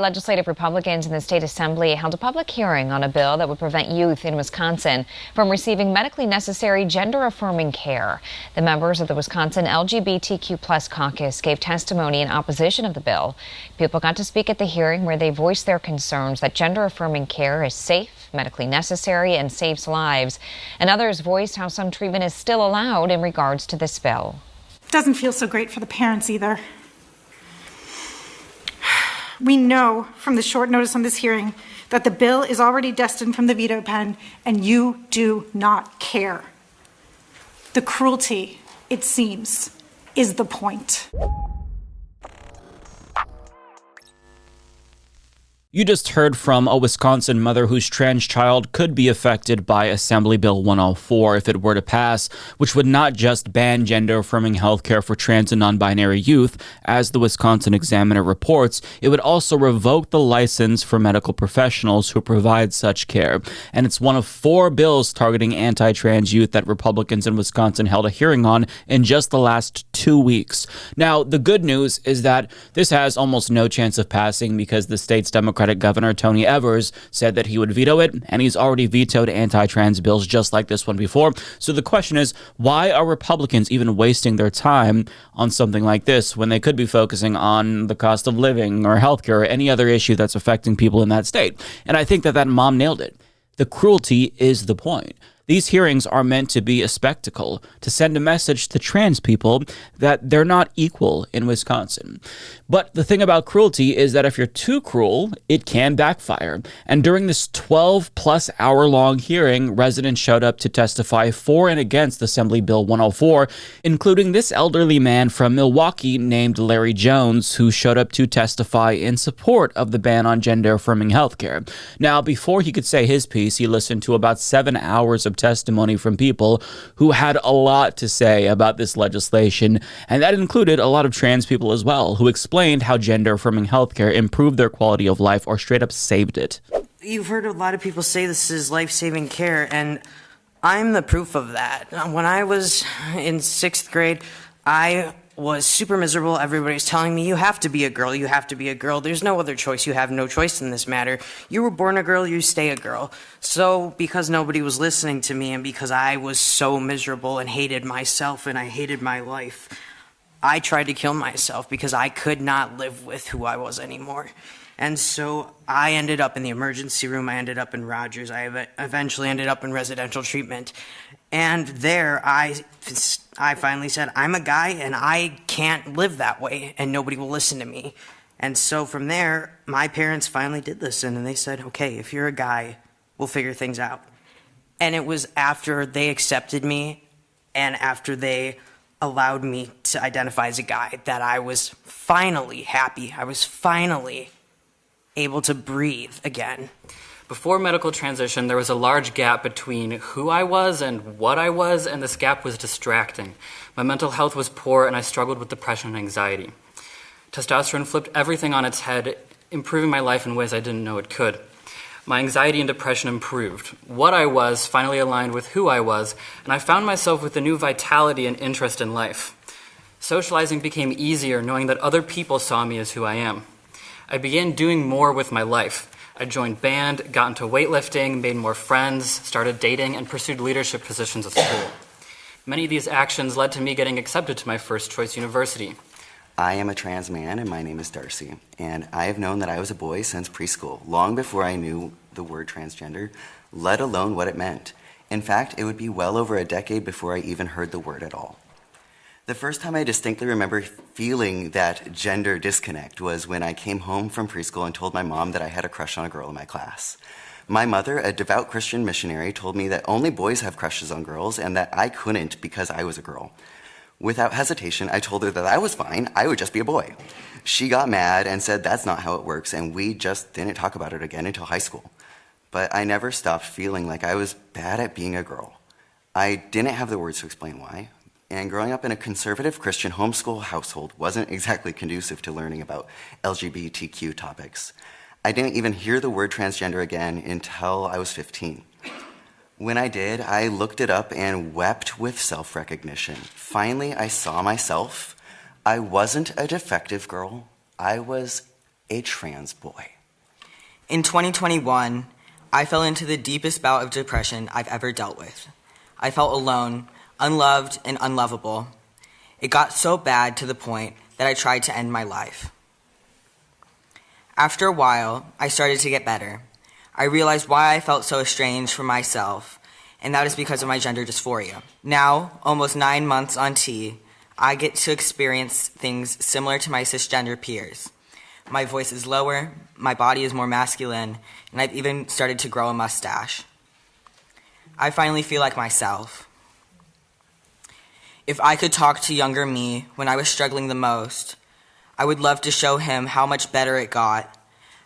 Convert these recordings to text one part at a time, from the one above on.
Legislative Republicans in the state assembly held a public hearing on a bill that would prevent youth in Wisconsin from receiving medically necessary gender-affirming care. The members of the Wisconsin LGBTQ+ caucus gave testimony in opposition of the bill. People got to speak at the hearing where they voiced their concerns that gender-affirming care is safe, medically necessary, and saves lives. And others voiced how some treatment is still allowed in regards to this bill. Doesn't feel so great for the parents either. We know from the short notice on this hearing that the bill is already destined from the veto pen, and you do not care. The cruelty, it seems, is the point. You just heard from a Wisconsin mother whose trans child could be affected by Assembly Bill 104 if it were to pass, which would not just ban gender-affirming healthcare for trans and non-binary youth, as the Wisconsin Examiner reports, it would also revoke the license for medical professionals who provide such care. And it's one of 4 bills targeting anti-trans youth that Republicans in Wisconsin held a hearing on in just the last 2 weeks. Now, the good news is that this has almost no chance of passing because the state's Democratic Governor Tony Evers said that he would veto it, and he's already vetoed anti-trans bills just like this one before. So the question is, why are Republicans even wasting their time on something like this when they could be focusing on the cost of living or healthcare or any other issue that's affecting people in that state? And I think that mom nailed it. The cruelty is the point. These hearings are meant to be a spectacle, to send a message to trans people that they're not equal in Wisconsin. But the thing about cruelty is that if you're too cruel, it can backfire. And during this 12-plus hour-long hearing, residents showed up to testify for and against Assembly Bill 104, including this elderly man from Milwaukee named Larry Jones, who showed up to testify in support of the ban on gender-affirming healthcare. Now, before he could say his piece, he listened to about 7 hours of testimony from people who had a lot to say about this legislation, and that included a lot of trans people as well, who explained how gender-affirming healthcare improved their quality of life or straight up saved it. You've heard a lot of people say this is life-saving care, and I'm the proof of that. When I was in 6th grade, I was super miserable. Everybody's telling me, you have to be a girl, you have to be a girl. There's no other choice. You have no choice in this matter. You were born a girl, you stay a girl. So because nobody was listening to me and because I was so miserable and hated myself and I hated my life, I tried to kill myself because I could not live with who I was anymore. And so I ended up in the emergency room. I ended up in Rogers. I eventually ended up in residential treatment. And there I finally said, I'm a guy and I can't live that way and nobody will listen to me. And so from there, my parents finally did listen and they said, okay, if you're a guy, we'll figure things out. And it was after they accepted me and after they allowed me to identify as a guy that I was finally happy. I was finally able to breathe again. Before medical transition, there was a large gap between who I was and what I was, and this gap was distracting. My mental health was poor, and I struggled with depression and anxiety. Testosterone flipped everything on its head, improving my life in ways I didn't know it could. My anxiety and depression improved. What I was finally aligned with who I was, and I found myself with a new vitality and interest in life. Socializing became easier, knowing that other people saw me as who I am. I began doing more with my life. I joined band, got into weightlifting, made more friends, started dating, and pursued leadership positions at school. Many of these actions led to me getting accepted to my first choice university. I am a trans man, and my name is Darcy, and I have known that I was a boy since preschool, long before I knew the word transgender, let alone what it meant. In fact, it would be well over a decade before I even heard the word at all. The first time I distinctly remember feeling that gender disconnect was when I came home from preschool and told my mom that I had a crush on a girl in my class. My mother, a devout Christian missionary, told me that only boys have crushes on girls and that I couldn't because I was a girl. Without hesitation, I told her that I was fine, I would just be a boy. She got mad and said that's not how it works, and we just didn't talk about it again until high school. But I never stopped feeling like I was bad at being a girl. I didn't have the words to explain why. And growing up in a conservative Christian homeschool household wasn't exactly conducive to learning about LGBTQ topics. I didn't even hear the word transgender again until I was 15. When I did, I looked it up and wept with self-recognition. Finally, I saw myself. I wasn't a defective girl. I was a trans boy. In 2021, I fell into the deepest bout of depression I've ever dealt with. I felt alone, unloved, and unlovable. It got so bad to the point that I tried to end my life. After a while, I started to get better. I realized why I felt so estranged from myself, and that is because of my gender dysphoria. Now, almost 9 months on T, I get to experience things similar to my cisgender peers. My voice is lower, my body is more masculine, and I've even started to grow a mustache. I finally feel like myself. If I could talk to younger me when I was struggling the most, I would love to show him how much better it got,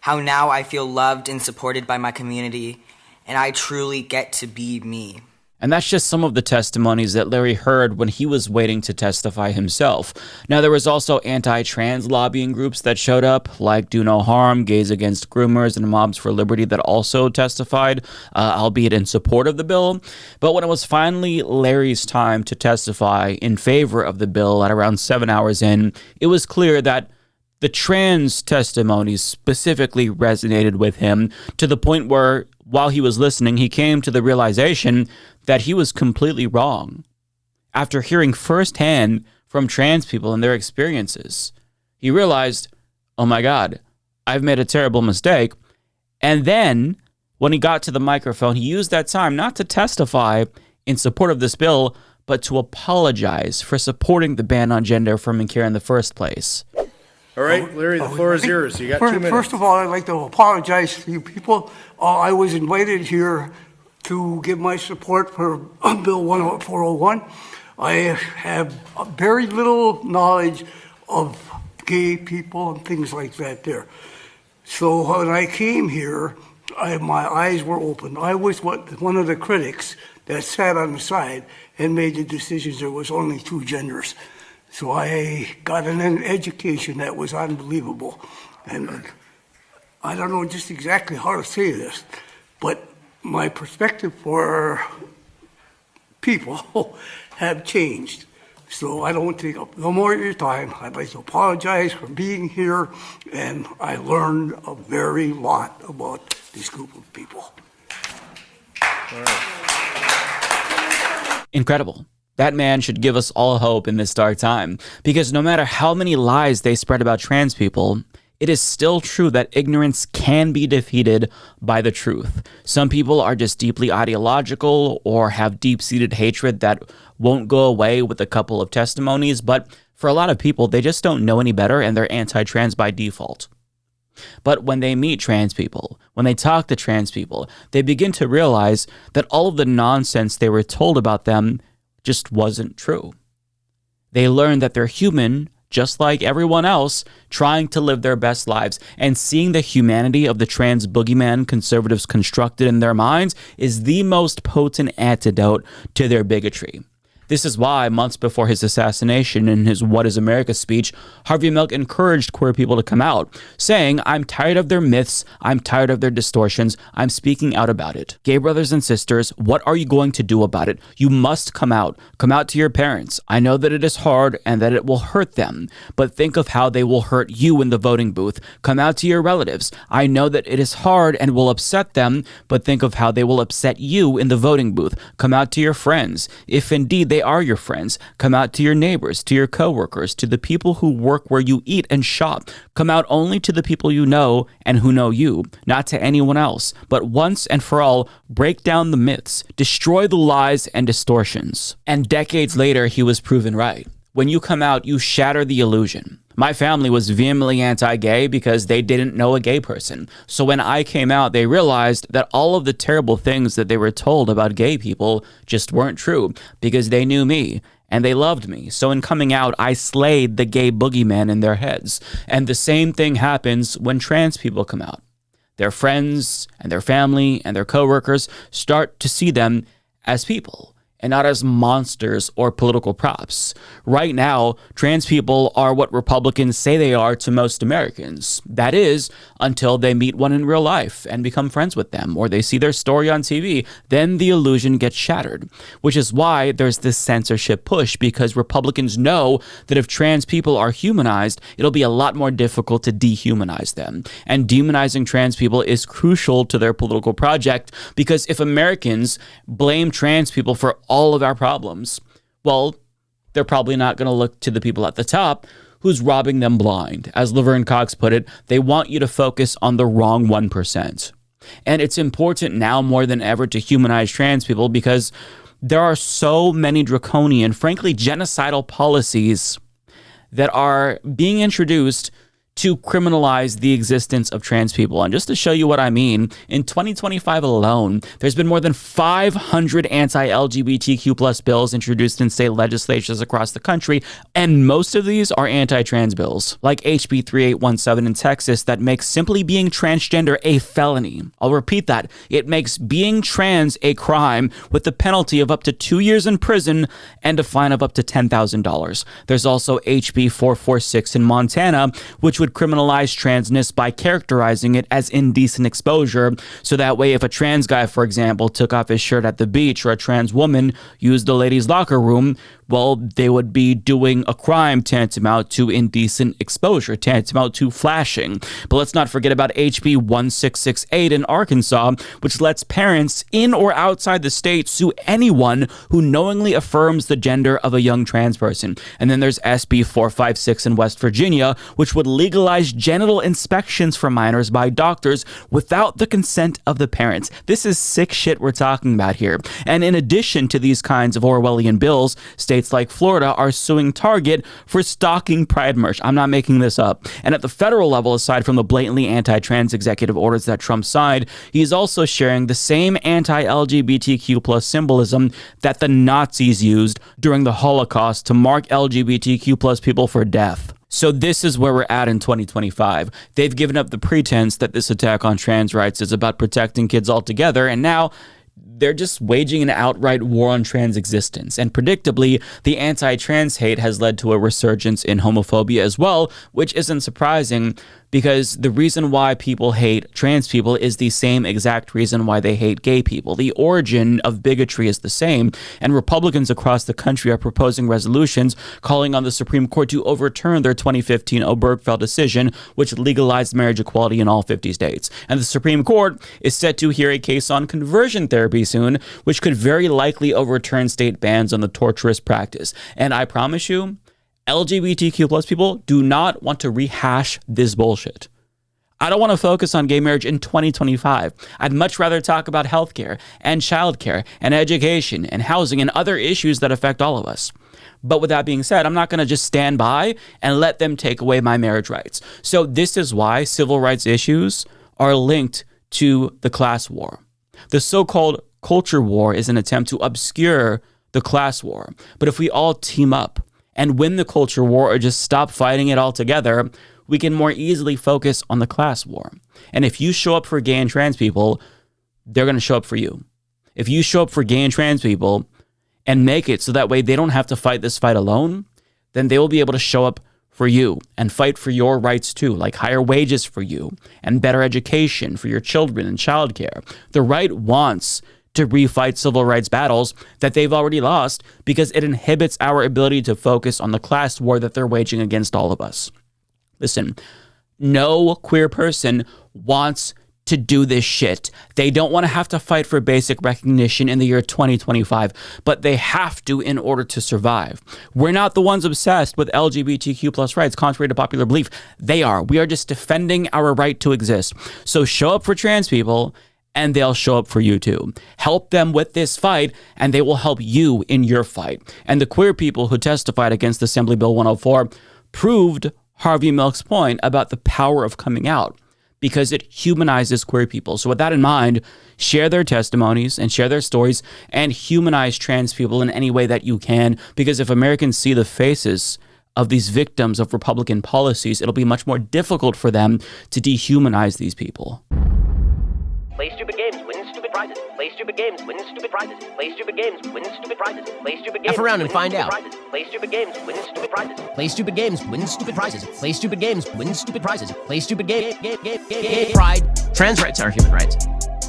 how now I feel loved and supported by my community, and I truly get to be me. And that's just some of the testimonies that Larry heard when he was waiting to testify himself. Now, there was also anti-trans lobbying groups that showed up, like Do No Harm, Gays Against Groomers, and Mobs for Liberty that also testified, albeit in support of the bill. But when it was finally Larry's time to testify in favor of the bill at around 7 hours in, it was clear that the trans testimonies specifically resonated with him to the point where, while he was listening, he came to the realization that he was completely wrong. After hearing firsthand from trans people and their experiences, he realized, oh my God, I've made a terrible mistake. And then, when he got to the microphone, he used that time not to testify in support of this bill, but to apologize for supporting the ban on gender-affirming care in the first place. All right, Larry, the floor is yours. You got 2 minutes. First of all, I'd like to apologize to you people. I was invited here to give my support for Bill 401. I have very little knowledge of gay people and things like that there. So when I came here, my eyes were open. I was one of the critics that sat on the side and made the decisions there was only 2 genders. So I got an education that was unbelievable. And I don't know just exactly how to say this, but my perspective for people have changed. So I don't want to take up no more of your time. I'd like to apologize for being here, and I learned a very lot about this group of people. All right. Incredible. That man should give us all hope in this dark time, because no matter how many lies they spread about trans people, it is still true that ignorance can be defeated by the truth. Some people are just deeply ideological or have deep-seated hatred that won't go away with a couple of testimonies, but for a lot of people, they just don't know any better and they're anti-trans by default. But when they meet trans people, when they talk to trans people, they begin to realize that all of the nonsense they were told about them just wasn't true. They learn that they're human, just like everyone else, trying to live their best lives, and seeing the humanity of the trans boogeyman conservatives constructed in their minds is the most potent antidote to their bigotry. This is why, months before his assassination, in his What is America speech, Harvey Milk encouraged queer people to come out, saying, I'm tired of their myths, I'm tired of their distortions, I'm speaking out about it. Gay brothers and sisters, what are you going to do about it? You must come out. Come out to your parents. I know that it is hard and that it will hurt them, but think of how they will hurt you in the voting booth. Come out to your relatives. I know that it is hard and will upset them, but think of how they will upset you in the voting booth. Come out to your friends. If indeed they are your friends, come out to your neighbors, to your coworkers, to the people who work where you eat and shop. Come out only to the people you know and who know you, not to anyone else. But once and for all, break down the myths, destroy the lies and distortions. And decades later, he was proven right. When you come out, you shatter the illusion. My family was vehemently anti-gay because they didn't know a gay person. So when I came out, they realized that all of the terrible things that they were told about gay people just weren't true because they knew me and they loved me. So in coming out, I slayed the gay boogeyman in their heads. And the same thing happens when trans people come out. Their friends and their family and their coworkers start to see them as people. and not as monsters or political props. Right now, trans people are what Republicans say they are to most Americans. That is, until they meet one in real life and become friends with them, or they see their story on TV, then the illusion gets shattered. Which is why there's this censorship push, because Republicans know that if trans people are humanized, it'll be a lot more difficult to dehumanize them. And demonizing trans people is crucial to their political project, because if Americans blame trans people for all of our problems, well, they're probably not going to look to the people at the top who's robbing them blind. As Laverne Cox put it, they want you to focus on the wrong 1%. And it's important now more than ever to humanize trans people, because there are so many draconian, frankly, genocidal policies that are being introduced to criminalize the existence of trans people. And just to show you what I mean, in 2025 alone, there's been more than 500 anti-LGBTQ plus bills introduced in state legislatures across the country, and most of these are anti-trans bills, like HB 3817 in Texas that makes simply being transgender a felony. I'll repeat that. It makes being trans a crime with the penalty of up to 2 years in prison and a fine of up to $10,000. There's also HB 446 in Montana, which would criminalize transness by characterizing it as indecent exposure. So that way, if a trans guy, for example, took off his shirt at the beach, or a trans woman used the ladies' locker room, well, they would be doing a crime tantamount to indecent exposure, tantamount to flashing. But let's not forget about HB 1668 in Arkansas, which lets parents in or outside the state sue anyone who knowingly affirms the gender of a young trans person. And then there's SB 456 in West Virginia, which would legalize genital inspections for minors by doctors without the consent of the parents. This is sick shit we're talking about here. And in addition to these kinds of Orwellian bills, states like Florida are suing Target for stocking Pride merch. I'm not making this up. And at the federal level, aside from the blatantly anti-trans executive orders that Trump signed, he's also sharing the same anti-LGBTQ plus symbolism that the Nazis used during the Holocaust to mark LGBTQ plus people for death. So this is where we're at in 2025. They've given up the pretense that this attack on trans rights is about protecting kids altogether, and now they're just waging an outright war on trans existence. And predictably, the anti-trans hate has led to a resurgence in homophobia as well, which isn't surprising, because the reason why people hate trans people is the same exact reason why they hate gay people. The origin of bigotry is the same, and Republicans across the country are proposing resolutions calling on the Supreme Court to overturn their 2015 Obergefell decision, which legalized marriage equality in all 50 states. And the Supreme Court is set to hear a case on conversion therapy soon, which could very likely overturn state bans on the torturous practice. And I promise you, LGBTQ plus people do not want to rehash this bullshit. I don't want to focus on gay marriage in 2025. I'd much rather talk about healthcare and childcare and education and housing and other issues that affect all of us. But with that being said, I'm not going to just stand by and let them take away my marriage rights. So this is why civil rights issues are linked to the class war. The so-called culture war is an attempt to obscure the class war. But if we all team up and win the culture war, or just stop fighting it altogether, we can more easily focus on the class war. And if you show up for gay and trans people, they're going to show up for you. If you show up for gay and trans people and make it so that way they don't have to fight this fight alone, then they will be able to show up for you and fight for your rights too, like higher wages for you and better education for your children and childcare. The right wants to refight civil rights battles that they've already lost, because it inhibits our ability to focus on the class war that they're waging against all of us. Listen, no queer person wants to do this shit. They don't want to have to fight for basic recognition in the year 2025, but they have to in order to survive. We're not the ones obsessed with LGBTQ plus rights, contrary to popular belief. They are. We are just defending our right to exist. So show up for trans people, and they'll show up for you too. Help them with this fight, and they will help you in your fight. And the queer people who testified against Assembly Bill 104 proved Harvey Milk's point about the power of coming out, because it humanizes queer people. So with that in mind, share their testimonies and share their stories and humanize trans people in any way that you can, because if Americans see the faces of these victims of Republican policies, it'll be much more difficult for them to dehumanize these people. Play stupid games, win stupid prizes. Play stupid games, win stupid prizes. Play stupid games, win stupid prizes. Play stupid games. F around and win find stupid out. Prizes. Play stupid games, win stupid prizes. Play stupid games, win stupid prizes. Play stupid games, win stupid prizes. Play stupid game. Pride. Trans rights are human rights.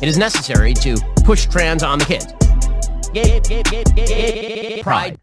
It is necessary to push trans on the kids. Pride.